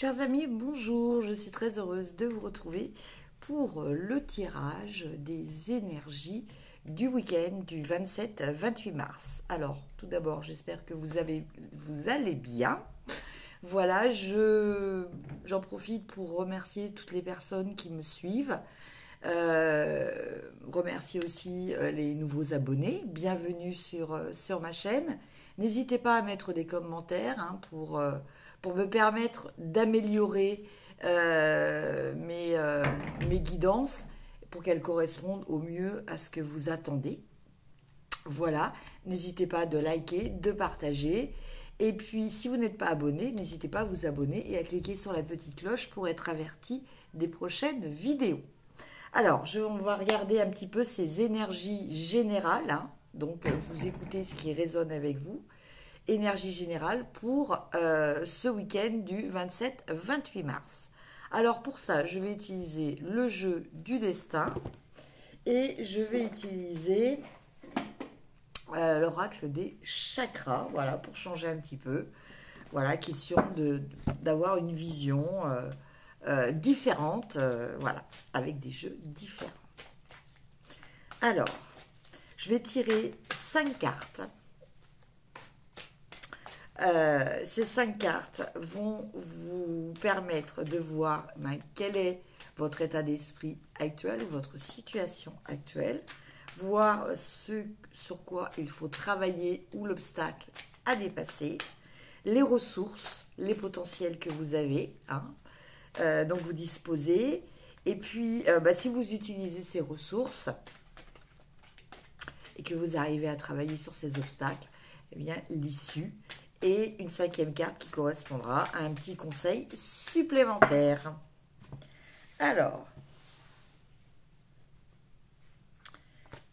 Chers amis, bonjour, je suis très heureuse de vous retrouver pour le tirage des énergies du week-end du 27-28 mars. Alors, tout d'abord, j'espère que vous allez bien. Voilà, j'en profite pour remercier toutes les personnes qui me suivent. Remercier aussi les nouveaux abonnés. Bienvenue sur ma chaîne. N'hésitez pas à mettre des commentaires pour me permettre d'améliorer mes guidances pour qu'elles correspondent au mieux à ce que vous attendez. Voilà, n'hésitez pas de liker, de partager. Et puis, si vous n'êtes pas abonné, n'hésitez pas à vous abonner et à cliquer sur la petite cloche pour être averti des prochaines vidéos. Alors, on va regarder un petit peu ces énergies générales. Donc, vous écoutez ce qui résonne avec vous. Énergie générale pour ce week-end du 27-28 mars. Alors, pour ça, je vais utiliser le jeu du destin et je vais utiliser l'oracle des chakras, voilà, pour changer un petit peu. Voilà, question d'avoir une vision différente, voilà, avec des jeux différents. Alors, je vais tirer 5 cartes. Ces 5 cartes vont vous permettre de voir quel est votre état d'esprit actuel ou votre situation actuelle, voir ce sur quoi il faut travailler ou l'obstacle à dépasser, les ressources, les potentiels que vous avez, dont vous disposez, et puis si vous utilisez ces ressources et que vous arrivez à travailler sur ces obstacles, eh bien l'issue et une 5e carte qui correspondra à un petit conseil supplémentaire. Alors,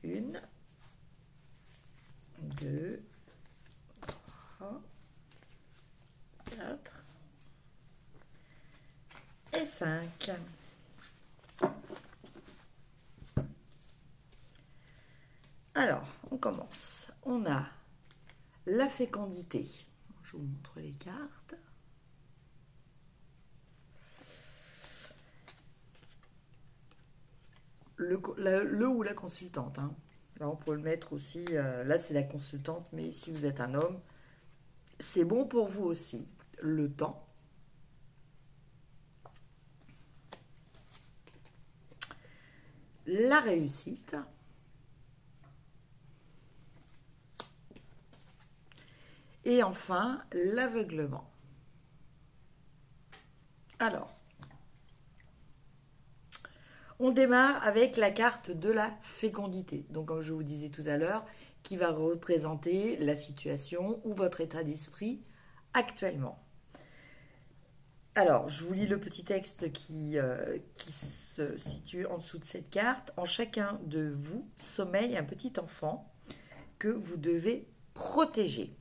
1, 2, 3, 4 et 5. Alors, on commence. On a la fécondité. Je vous montre les cartes. Le ou la consultante. Là, on peut le mettre aussi. Là, c'est la consultante, mais si vous êtes un homme, c'est bon pour vous aussi. Le temps. La réussite. Et enfin, l'aveuglement. Alors, on démarre avec la carte de la fécondité. Donc, comme je vous disais tout à l'heure, qui va représenter la situation ou votre état d'esprit actuellement. Alors, je vous lis le petit texte qui se situe en dessous de cette carte. En chacun de vous sommeille un petit enfant que vous devez protéger.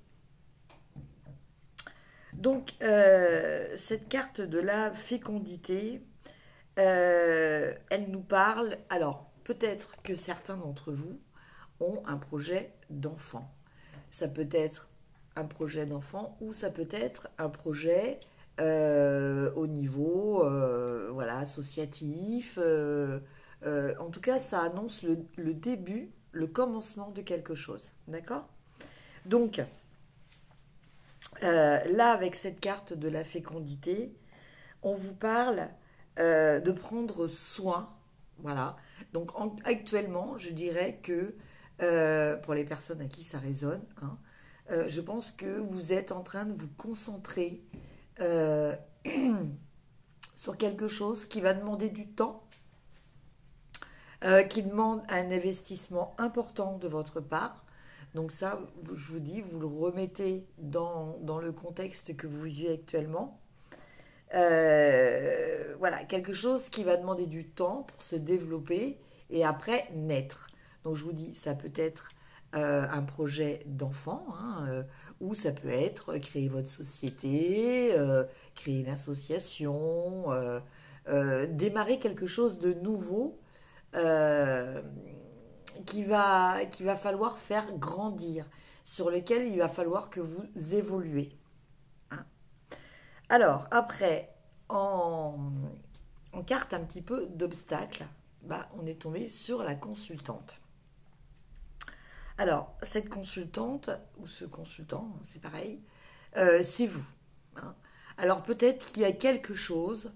Donc, cette carte de la fécondité, elle nous parle. Alors, peut-être que certains d'entre vous ont un projet d'enfant. Ça peut être un projet d'enfant ou ça peut être un projet au niveau voilà, associatif. En tout cas, ça annonce le début, le commencement de quelque chose. D'accord ? Donc, là, avec cette carte de la fécondité, on vous parle de prendre soin. Voilà. Donc, actuellement, je dirais que pour les personnes à qui ça résonne, je pense que vous êtes en train de vous concentrer sur quelque chose qui va demander du temps, qui demande un investissement important de votre part. Donc ça, je vous dis, vous le remettez dans le contexte que vous vivez actuellement. Voilà, quelque chose qui va demander du temps pour se développer et après naître. Donc je vous dis, ça peut être un projet d'enfant, ou ça peut être créer votre société, créer une association, démarrer quelque chose de nouveau qu'il va falloir faire grandir, sur lequel il va falloir que vous évoluez. Alors, après, en, en carte un petit peu d'obstacle, bah, on est tombé sur la consultante. Alors, cette consultante, ou ce consultant, c'est pareil, c'est vous. Hein. Alors, peut-être qu'il y a quelque chose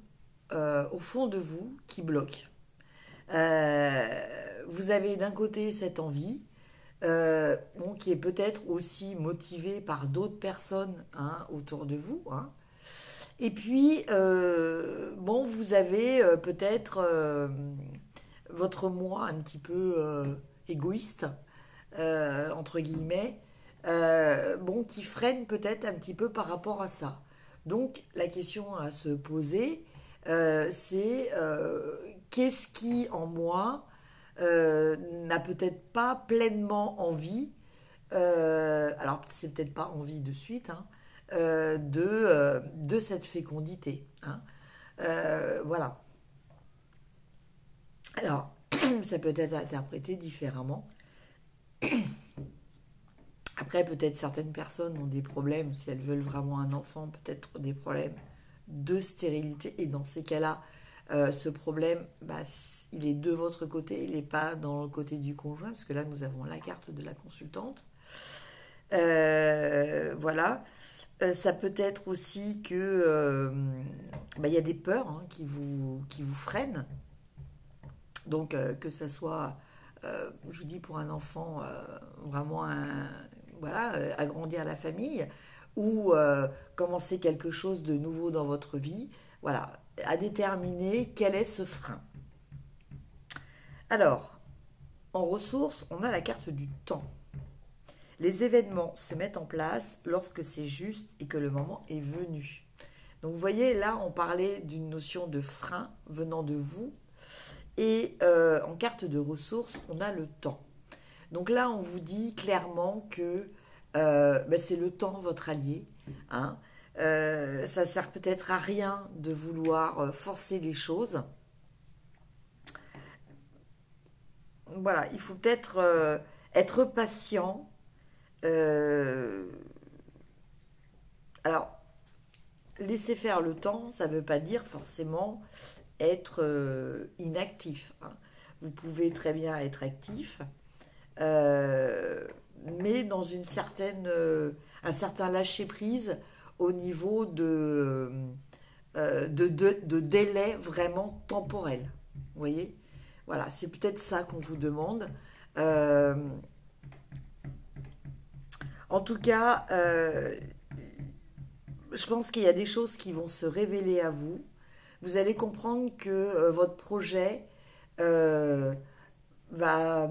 au fond de vous qui bloque. Vous avez d'un côté cette envie, bon, qui est peut-être aussi motivée par d'autres personnes hein, autour de vous. Hein. Et puis, bon, vous avez peut-être votre moi un petit peu égoïste, entre guillemets, bon, qui freine peut-être un petit peu par rapport à ça. Donc, la question à se poser, c'est qu'est-ce qui, en moi, n'a peut-être pas pleinement envie, alors c'est peut-être pas envie de suite, hein, de cette fécondité. Hein. Voilà. Alors, ça peut être interprété différemment. Après, peut-être certaines personnes ont des problèmes, si elles veulent vraiment un enfant, peut-être des problèmes de stérilité. Et dans ces cas-là, ce problème, bah, il est de votre côté, il n'est pas dans le côté du conjoint, parce que là, nous avons la carte de la consultante. Voilà. Ça peut être aussi que bah, y a des peurs hein, qui vous freinent. Donc, que ça soit, je vous dis, pour un enfant, vraiment voilà, agrandir la famille, ou commencer quelque chose de nouveau dans votre vie, voilà, à déterminer quel est ce frein. Alors, en ressources, on a la carte du temps. Les événements se mettent en place lorsque c'est juste et que le moment est venu. Donc vous voyez, là, on parlait d'une notion de frein venant de vous. Et en carte de ressources, on a le temps. Donc là, on vous dit clairement que ben, c'est le temps votre allié. Hein. Ça sert peut-être à rien de vouloir forcer les choses. Voilà, il faut peut-être être patient. Alors, laisser faire le temps, ça ne veut pas dire forcément être inactif. Hein. Vous pouvez très bien être actif, mais dans une certaine, un certain lâcher-prise au niveau de délai vraiment temporel. Vous voyez? Voilà, c'est peut-être ça qu'on vous demande. Euh, En tout cas, je pense qu'il y a des choses qui vont se révéler à vous. Vous allez comprendre que votre projet euh, va,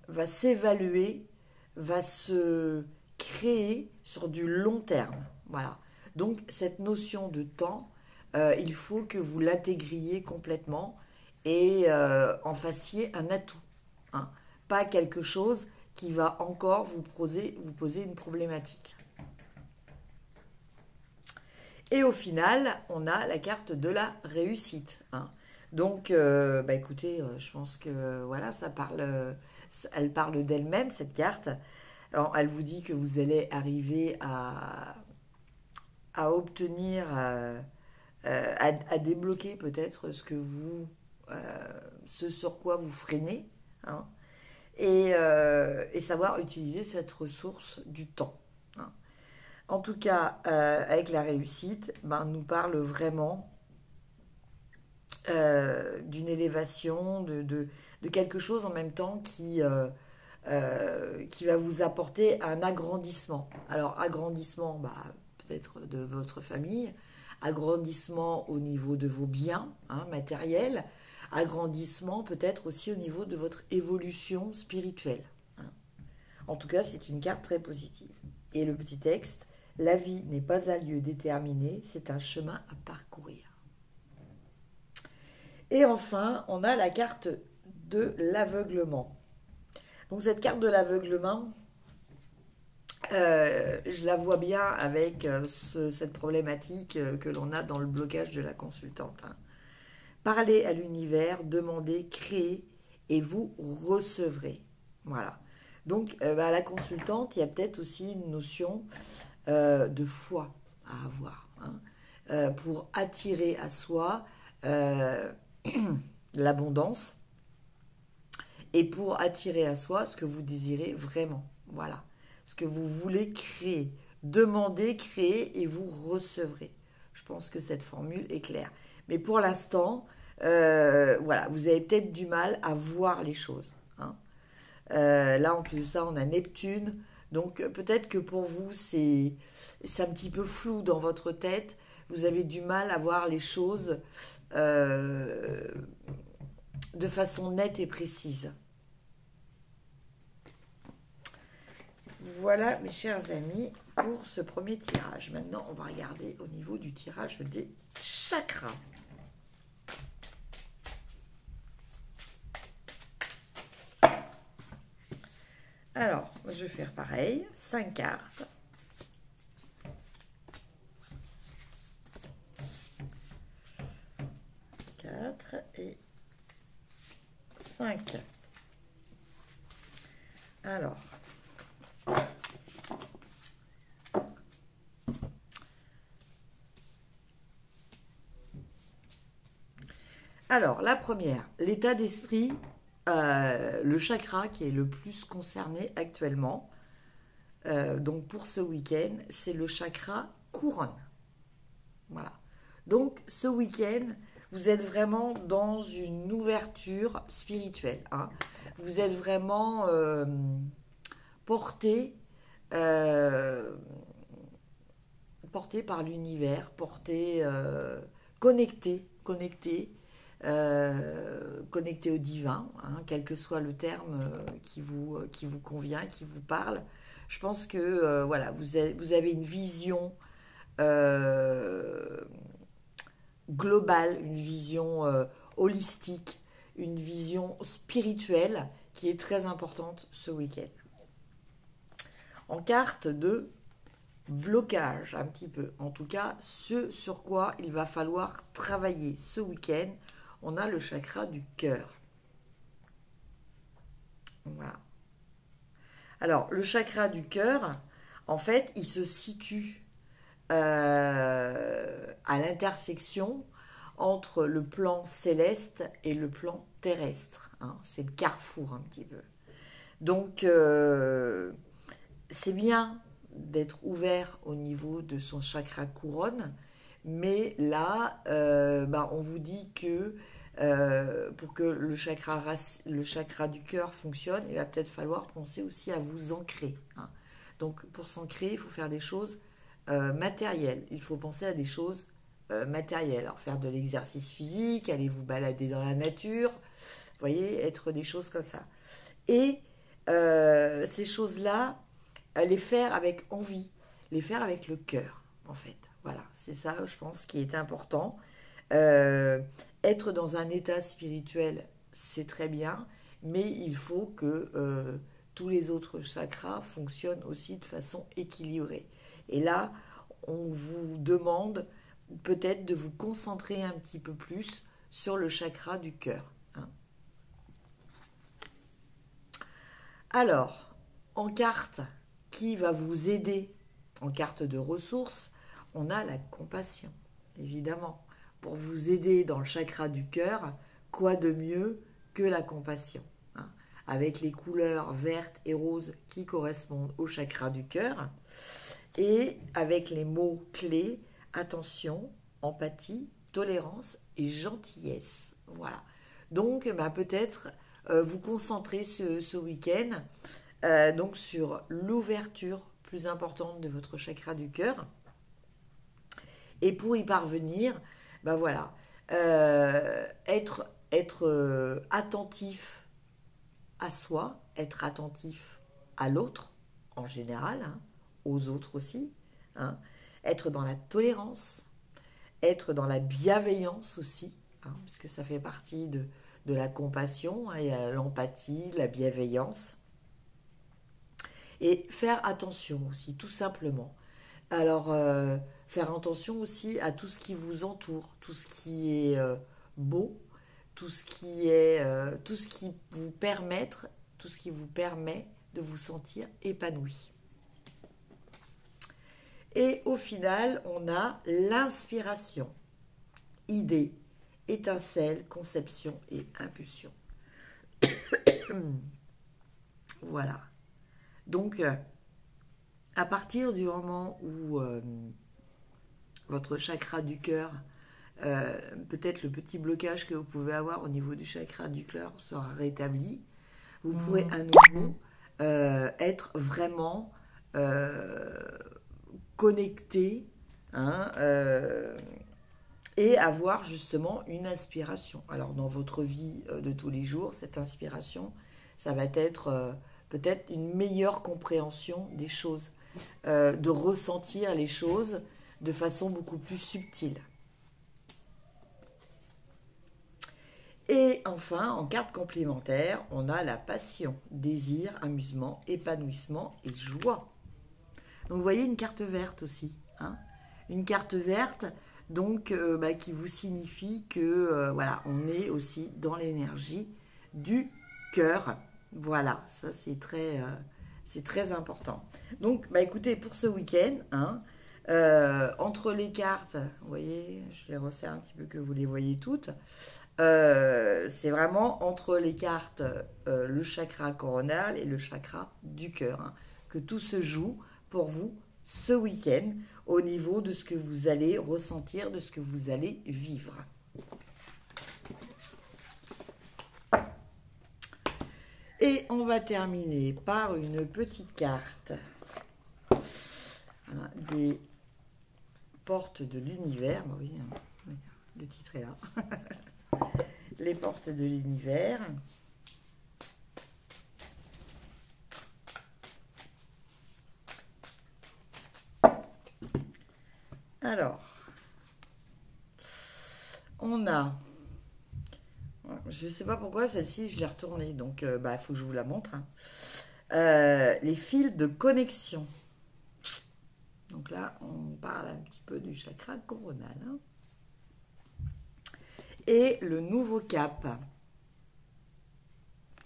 va s'évaluer, va se créer sur du long terme. Voilà. Donc cette notion de temps, il faut que vous l'intégriez complètement et en fassiez un atout. Hein. Pas quelque chose qui va encore vous poser une problématique. Et au final, on a la carte de la réussite. Hein. Donc, bah écoutez, je pense que voilà, elle parle d'elle-même, cette carte. Alors, elle vous dit que vous allez arriver à obtenir, à débloquer peut-être ce sur quoi vous freinez. Hein. Et savoir utiliser cette ressource du temps. Hein. En tout cas, avec la réussite, ben, nous parle vraiment d'une élévation, de quelque chose en même temps qui va vous apporter un agrandissement. Alors, agrandissement, bah, peut-être de votre famille, agrandissement au niveau de vos biens hein, matériels, agrandissement peut-être aussi au niveau de votre évolution spirituelle. Hein. En tout cas, c'est une carte très positive. Et le petit texte, la vie n'est pas un lieu déterminé, c'est un chemin à parcourir. Et enfin, on a la carte de l'aveuglement. Donc cette carte de l'aveuglement, je la vois bien avec cette problématique que l'on a dans le blocage de la consultante. Hein. Parlez à l'univers, demandez, créez et vous recevrez. Voilà. Donc, à la consultante, il y a peut-être aussi une notion de foi à avoir. Hein. pour attirer à soi l'abondance et pour attirer à soi ce que vous désirez vraiment. Voilà, ce que vous voulez créer. Demandez, créez et vous recevrez. Je pense que cette formule est claire. Mais pour l'instant, voilà, vous avez peut-être du mal à voir les choses. Hein. Là, en plus de ça, on a Neptune. Donc, peut-être que pour vous, c'est un petit peu flou dans votre tête. Vous avez du mal à voir les choses de façon nette et précise. Voilà, mes chers amis, pour ce premier tirage. Maintenant, on va regarder au niveau du tirage des chakras. Alors, je vais faire pareil, 5 cartes. Et 5. Alors, la première, l'état d'esprit, le chakra qui est le plus concerné actuellement, donc pour ce week-end, c'est le chakra couronne. Voilà. Donc, ce week-end, vous êtes vraiment dans une ouverture spirituelle. Hein. Vous êtes vraiment porté par l'univers, connecté au divin, hein, quel que soit le terme qui vous convient, qui vous parle. Je pense que voilà, vous avez une vision globale, une vision holistique, une vision spirituelle qui est très importante ce week-end. En carte de blocage, un petit peu. En tout cas, ce sur quoi il va falloir travailler ce week-end, on a le chakra du cœur. Voilà. Alors, le chakra du cœur, en fait, il se situe à l'intersection entre le plan céleste et le plan terrestre. Hein. C'est le carrefour un petit peu. Donc, c'est bien d'être ouvert au niveau de son chakra couronne, mais là, on vous dit que pour que le chakra du cœur fonctionne, il va peut-être falloir penser aussi à vous ancrer. Hein. Donc, pour s'ancrer, il faut faire des choses matérielles. Il faut penser à des choses matérielles. Alors, faire de l'exercice physique, aller vous balader dans la nature, vous voyez, être des choses comme ça. Et ces choses-là, les faire avec envie, les faire avec le cœur, en fait. Voilà, c'est ça, je pense, qui est important. Être dans un état spirituel, c'est très bien, mais il faut que tous les autres chakras fonctionnent aussi de façon équilibrée. Et là, on vous demande peut-être de vous concentrer un petit peu plus sur le chakra du cœur. Hein. Alors, en carte qui va vous aider, en carte de ressources, on a la compassion, évidemment. Pour vous aider dans le chakra du cœur, quoi de mieux que la compassion, hein, avec les couleurs vertes et roses qui correspondent au chakra du cœur, et avec les mots clés, attention, empathie, tolérance et gentillesse. Voilà. Donc, peut-être vous concentrer ce week-end donc sur l'ouverture plus importante de votre chakra du cœur. Et pour y parvenir, voilà, être attentif à soi, être attentif à l'autre en général, hein, aux autres aussi, hein, être dans la tolérance, être dans la bienveillance aussi, hein, puisque ça fait partie de la compassion, hein, il y a l'empathie, la bienveillance. Et faire attention aussi, tout simplement. Alors, faire attention aussi à tout ce qui vous entoure, tout ce qui est beau, tout ce qui vous permet de vous sentir épanoui. Et au final, on a l'inspiration. Idée, étincelle, conception et impulsion. Voilà. Donc, à partir du moment où votre chakra du cœur, peut-être le petit blocage que vous pouvez avoir au niveau du chakra du cœur sera rétabli, vous pourrez à nouveau être vraiment connecté, hein, et avoir justement une inspiration. Alors dans votre vie de tous les jours, cette inspiration, ça va être peut-être une meilleure compréhension des choses, de ressentir les choses de façon beaucoup plus subtile. Et enfin, en carte complémentaire, on a la passion, désir, amusement, épanouissement et joie. Donc vous voyez une carte verte aussi, hein, une carte verte donc qui vous signifie que voilà, on est aussi dans l'énergie du cœur. Voilà, ça c'est très important. Donc écoutez, pour ce week-end, hein, entre les cartes, vous voyez, je les resserre un petit peu que vous les voyez toutes. C'est vraiment entre les cartes le chakra coronal et le chakra du cœur, hein, que tout se joue pour vous ce week-end au niveau de ce que vous allez ressentir, de ce que vous allez vivre. Et on va terminer par une petite carte, hein, des portes de l'univers. Bon, oui, hein, le titre est là. Les portes de l'univers. Alors, on a, je ne sais pas pourquoi celle-ci je l'ai retournée, donc il faut que je vous la montre, hein. Les fils de connexion. Donc là, on parle un petit peu du chakra coronal, hein. Et le nouveau cap.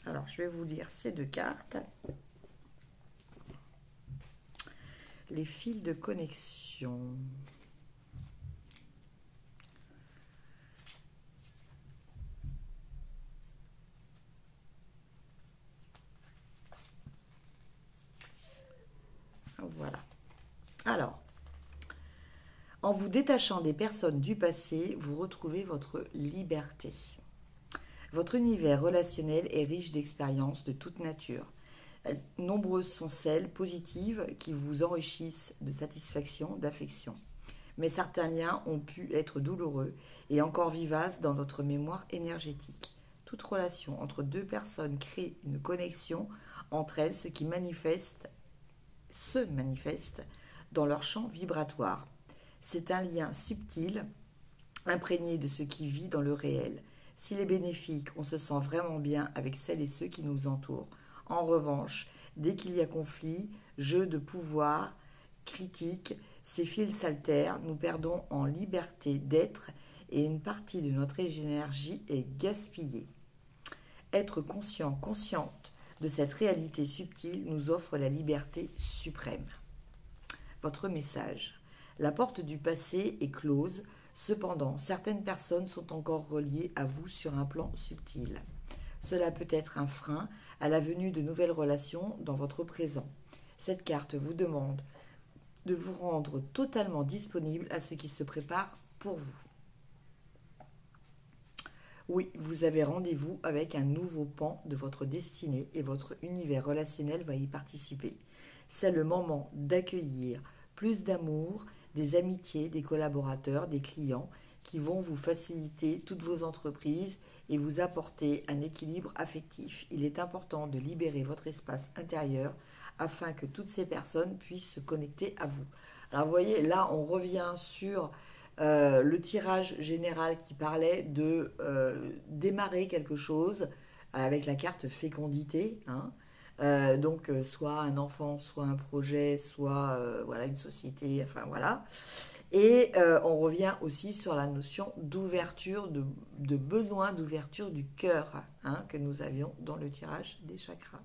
Alors, je vais vous lire ces deux cartes. Les fils de connexion. Voilà. Alors, en vous détachant des personnes du passé, vous retrouvez votre liberté. Votre univers relationnel est riche d'expériences de toute nature. Nombreuses sont celles positives qui vous enrichissent de satisfaction, d'affection. Mais certains liens ont pu être douloureux et encore vivaces dans notre mémoire énergétique. Toute relation entre deux personnes crée une connexion entre elles, ce qui se manifeste dans leur champ vibratoire. C'est un lien subtil, imprégné de ce qui vit dans le réel. S'il est bénéfique, on se sent vraiment bien avec celles et ceux qui nous entourent. En revanche, dès qu'il y a conflit, jeu de pouvoir, critique, ces fils s'altèrent, nous perdons en liberté d'être et une partie de notre énergie est gaspillée. Être conscient, consciente de cette réalité subtile nous offre la liberté suprême. Votre message. La porte du passé est close, cependant, certaines personnes sont encore reliées à vous sur un plan subtil. Cela peut être un frein à la venue de nouvelles relations dans votre présent. Cette carte vous demande de vous rendre totalement disponible à ce qui se prépare pour vous. Oui, vous avez rendez-vous avec un nouveau pan de votre destinée et votre univers relationnel va y participer. C'est le moment d'accueillir plus d'amour, des amitiés, des collaborateurs, des clients qui vont vous faciliter toutes vos entreprises et vous apporter un équilibre affectif. Il est important de libérer votre espace intérieur afin que toutes ces personnes puissent se connecter à vous. Alors vous voyez, là on revient sur le tirage général qui parlait de démarrer quelque chose avec la carte fécondité, hein. Donc soit un enfant, soit un projet, soit voilà, une société, enfin voilà. Et on revient aussi sur la notion d'ouverture, de besoin d'ouverture du cœur, hein, que nous avions dans le tirage des chakras.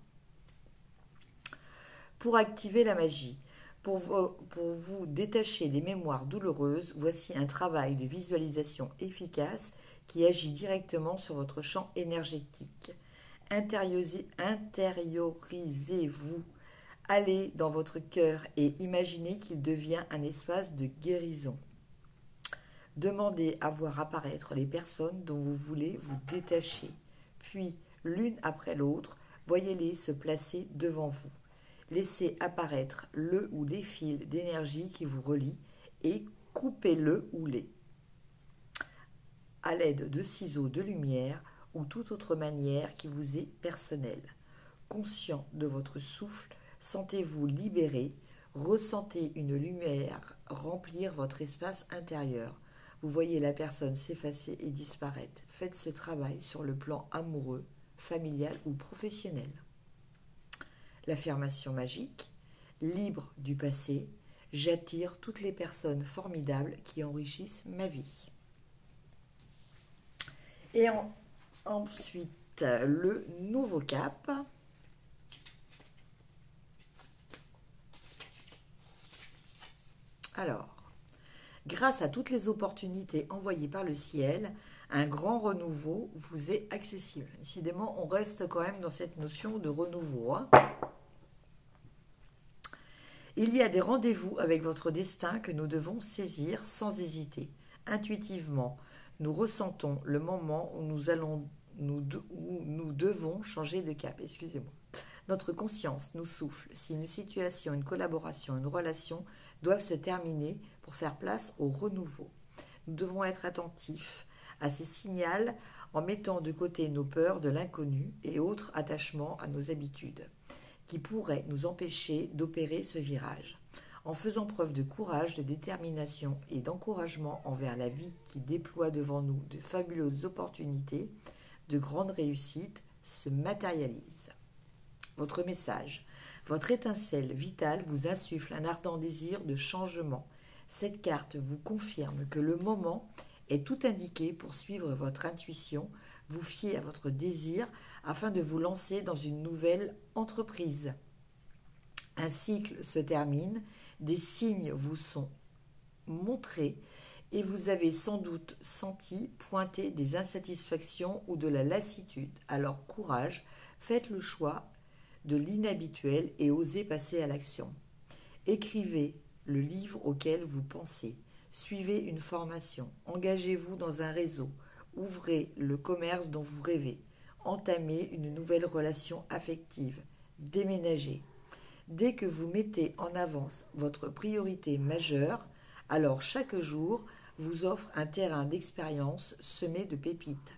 Pour activer la magie, Pour vous détacher des mémoires douloureuses, voici un travail de visualisation efficace qui agit directement sur votre champ énergétique. Intériorisez-vous, allez dans votre cœur et imaginez qu'il devient un espace de guérison. Demandez à voir apparaître les personnes dont vous voulez vous détacher. Puis, l'une après l'autre, voyez-les se placer devant vous. Laissez apparaître le ou les fils d'énergie qui vous relient et coupez-le ou les à l'aide de ciseaux de lumière ou toute autre manière qui vous est personnelle. Conscient de votre souffle, sentez-vous libéré, ressentez une lumière remplir votre espace intérieur. Vous voyez la personne s'effacer et disparaître. Faites ce travail sur le plan amoureux, familial ou professionnel. L'affirmation magique, libre du passé, j'attire toutes les personnes formidables qui enrichissent ma vie. Et ensuite, le nouveau cap. Alors, grâce à toutes les opportunités envoyées par le ciel, un grand renouveau vous est accessible. Décidément, on reste quand même dans cette notion de renouveau. Il y a des rendez-vous avec votre destin que nous devons saisir sans hésiter. Intuitivement, nous ressentons le moment où nous devons changer de cap. Excusez-moi. Notre conscience nous souffle si une situation, une collaboration, une relation doivent se terminer pour faire place au renouveau. Nous devons être attentifs à ces signaux en mettant de côté nos peurs de l'inconnu et autres attachements à nos habitudes qui pourraient nous empêcher d'opérer ce virage. En faisant preuve de courage, de détermination et d'encouragement envers la vie qui déploie devant nous de fabuleuses opportunités, de grandes réussites se matérialisent. Votre message, votre étincelle vitale vous insuffle un ardent désir de changement. Cette carte vous confirme que le moment est tout indiqué pour suivre votre intuition, vous fier à votre désir afin de vous lancer dans une nouvelle entreprise. Un cycle se termine, des signes vous sont montrés et vous avez sans doute senti pointer des insatisfactions ou de la lassitude. Alors courage, faites le choix de l'inhabituel et osez passer à l'action. Écrivez le livre auquel vous pensez. Suivez une formation. Engagez-vous dans un réseau. Ouvrez le commerce dont vous rêvez. Entamez une nouvelle relation affective. Déménagez. Dès que vous mettez en avance votre priorité majeure, alors chaque jour vous offre un terrain d'expérience semé de pépites.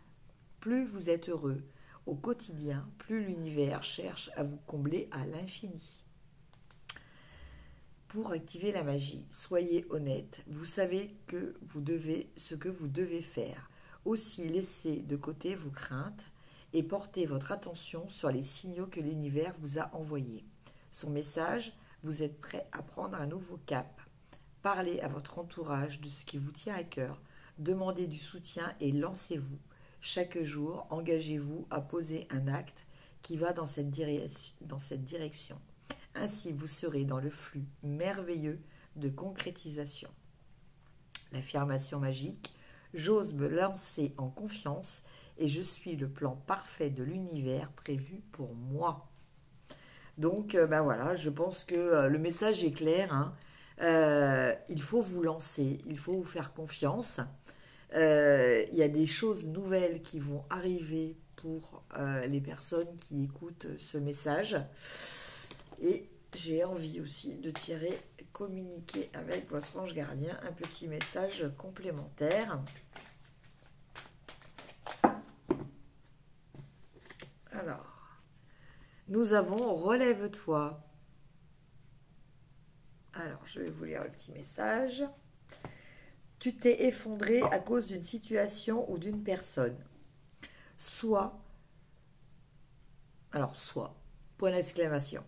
Plus vous êtes heureux au quotidien, plus l'univers cherche à vous combler à l'infini. Pour activer la magie, soyez honnête. Vous savez ce que vous devez faire. Aussi, laissez de côté vos craintes et portez votre attention sur les signaux que l'univers vous a envoyés. Son message, vous êtes prêt à prendre un nouveau cap. Parlez à votre entourage de ce qui vous tient à cœur. Demandez du soutien et lancez-vous. Chaque jour, engagez-vous à poser un acte qui va dans cette direction. Ainsi, vous serez dans le flux merveilleux de concrétisation. L'affirmation magique, j'ose me lancer en confiance et je suis le plan parfait de l'univers prévu pour moi. Donc, voilà, je pense que le message est clair. Il faut vous lancer, il faut vous faire confiance. Il y a des choses nouvelles qui vont arriver pour les personnes qui écoutent ce message. Et j'ai envie aussi de communiquer avec votre ange gardien un petit message complémentaire. Alors, nous avons relève-toi. Alors, je vais vous lire le petit message. Tu t'es effondré à cause d'une situation ou d'une personne. Soit, point d'exclamation.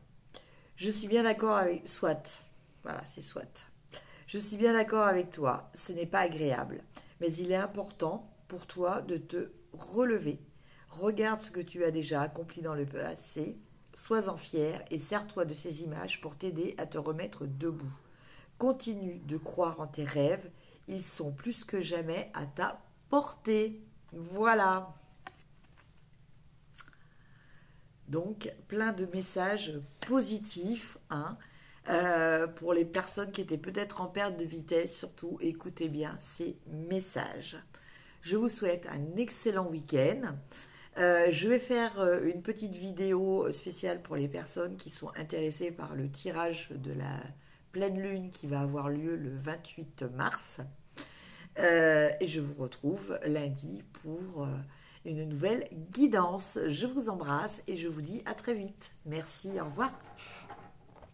Je suis bien d'accord avec... Soit. Voilà, c'est soit. Je suis bien d'accord avec toi. Ce n'est pas agréable. Mais il est important pour toi de te relever. Regarde ce que tu as déjà accompli dans le passé. Sois-en fier et sers-toi de ces images pour t'aider à te remettre debout. Continue de croire en tes rêves, ils sont plus que jamais à ta portée. Voilà. Donc, plein de messages positifs, hein, pour les personnes qui étaient peut-être en perte de vitesse. Surtout, écoutez bien ces messages. Je vous souhaite un excellent week-end. Je vais faire une petite vidéo spéciale pour les personnes qui sont intéressées par le tirage de la pleine lune qui va avoir lieu le 28 mars. Et je vous retrouve lundi pour une nouvelle guidance. Je vous embrasse et je vous dis à très vite. Merci, au revoir.